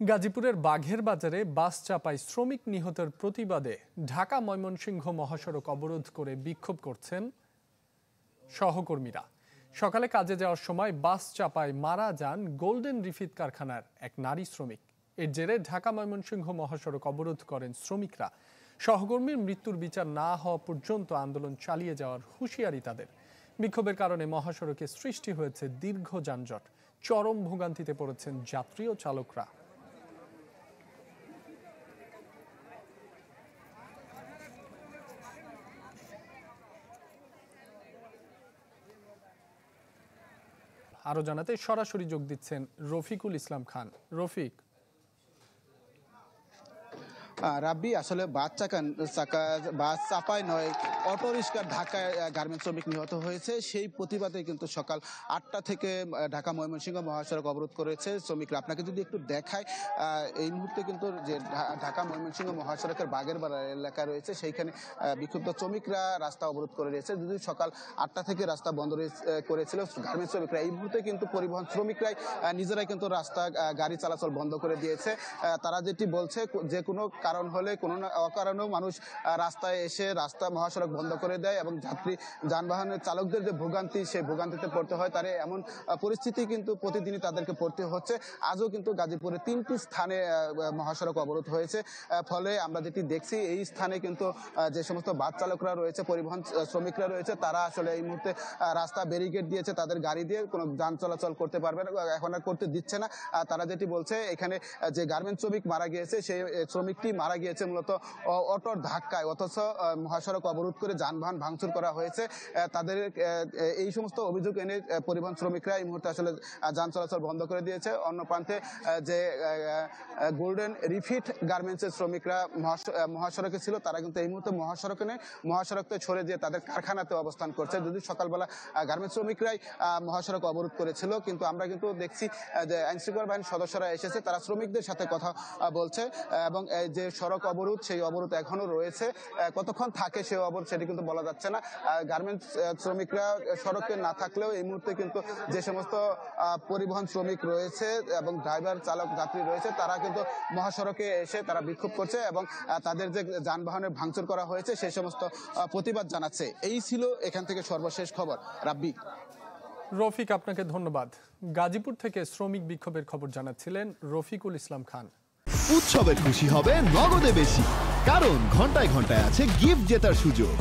গাজীপুরের বাঘের বাজারে বাস চাপায় শ্রমিক নিহতের প্রতিবাদে ঢাকা ময়মনসিংহ মহাসড়ক অবরোধ করে বিক্ষোভ করছেন সহকর্মীরা। সকালে কাজে যাওয়ার সময় বাস চাপায় মারা যান গোল্ডেন রিফিট কারখানার এক নারী শ্রমিক। এর জেরে ঢাকা ময়মনসিংহ মহাসড়ক অবরোধ করেন শ্রমিকরা। সহকর্মীর মৃত্যুর বিচার না হওয়া পর্যন্ত আন্দোলন চালিয়ে যাওয়ার হুঁশিয়ারি তাদের। বিক্ষোভের কারণে মহাসড়কে সৃষ্টি হয়েছে দীর্ঘ যানজট। চরম ভোগান্তিতে পড়েছেন যাত্রী ও চালকরা। আরো জানাতে সরাসরি যোগ দিচ্ছেন রফিকুল ইসলাম খান। রফিক, রাব্বি, আসলে বাস চাপায় নয়, অটো রিক্সার ধাক্কায় গার্মেন্টস শ্রমিক নিহত হয়েছে। সেই প্রতিবাদে কিন্তু সকাল 8টা থেকে ঢাকা ময়মনসিংহ মহাসড়ক অবরোধ করেছে শ্রমিকরা। আপনাকে যদি একটু দেখায়, এই মুহূর্তে কিন্তু যে ঢাকা ময়মনসিংহ মহাসড়কের বাঘের বাড়া এলাকা রয়েছে, সেইখানে বিক্ষুব্ধ শ্রমিকরা রাস্তা অবরোধ করে রয়েছে। যদি সকাল 8টা থেকে রাস্তা বন্ধ করেছিল গার্মেন্টস শ্রমিকরা, এই মুহূর্তে কিন্তু পরিবহন শ্রমিকরাই নিজেরাই কিন্তু রাস্তা গাড়ি চলাচল বন্ধ করে দিয়েছে। তারা যেটি বলছে, যে কোনো কারণ হলে কোনো অকারণেও মানুষ রাস্তায় এসে রাস্তা মহাসড়ক বন্ধ করে দেয় এবং যানবাহনের চালকদের যে ভোগান্তি, সেই ভোগান্তিতে পড়তে হয়। তার এমন পরিস্থিতি কিন্তু প্রতিদিনই তাদেরকে পড়তে হচ্ছে। আজও কিন্তু গাজীপুরে 3টি স্থানে মহাসড়ক অবরোধ হয়েছে। ফলে আমরা যেটি দেখছি, এই স্থানে কিন্তু যে সমস্ত বাস চালকরা রয়েছে, পরিবহন শ্রমিকরা রয়েছে, তারা আসলে এই মুহূর্তে রাস্তা ব্যারিকেড দিয়েছে। তাদের গাড়ি দিয়ে কোনো যান চলাচল করতে পারবে না, এখন আর করতে দিচ্ছে না। তারা যেটি বলছে, এখানে যে গার্মেন্টস শ্রমিক মারা গিয়েছে, সেই শ্রমিকটি মারা গিয়েছে মূলত অটোর ধাক্কায়, অথচ মহাসড়ক অবরোধ করে যানবাহন ভাঙচুর করা হয়েছে। তাদের এই সমস্ত অভিযোগ এনে পরিবহন শ্রমিকরা এই মুহূর্তে আসলে যান চলাচল বন্ধ করে দিয়েছে। অন্য প্রান্তে যে গোল্ডেন রিফিট গার্মেন্টসের শ্রমিকরা মহাসড়কে ছিল, তারা কিন্তু এই মুহূর্তে মহাসড়কতে ছড়ে দিয়ে তাদের কারখানাতে অবস্থান করছে। যদি সকালবেলা গার্মেন্টস শ্রমিকরাই মহাসড়ক অবরোধ করেছিল, কিন্তু আমরা কিন্তু দেখছি যে আইনশৃঙ্খলা বাহিনীর সদস্যরা এসেছে, তারা শ্রমিকদের সাথে কথা বলছে এবং যে সড়ক অবরোধ, সেই অবরোধ এখনো রয়েছে। কতক্ষণ থাকে সেই অবরোধ, সেটি কিন্তু বলা যাচ্ছে না। গার্মেন্টস শ্রমিকরা সড়কে না থাকলেও এই মুহূর্তে কিন্তু যে সমস্ত পরিবহন শ্রমিক রয়েছে এবং ড্রাইভার, চালক, যাত্রী রয়েছে, তারা কিন্তু মহাসড়কে এসে তারা বিক্ষোভ করছে এবং তাদের যে যানবাহনের ভাঙচুর করা হয়েছে, সেই সমস্ত প্রতিবাদ জানাচ্ছে। এই ছিল এখান থেকে সর্বশেষ খবর। রাব্বি। রফিক, আপনাকে ধন্যবাদ। গাজীপুর থেকে শ্রমিক বিক্ষোভের খবর জানাচ্ছিলেন রফিকুল ইসলাম খান। উৎসবে খুশি হবে নগদে বেশি, কারণ ঘন্টায় ঘন্টায় আছে গিফট জেতার সুযোগ।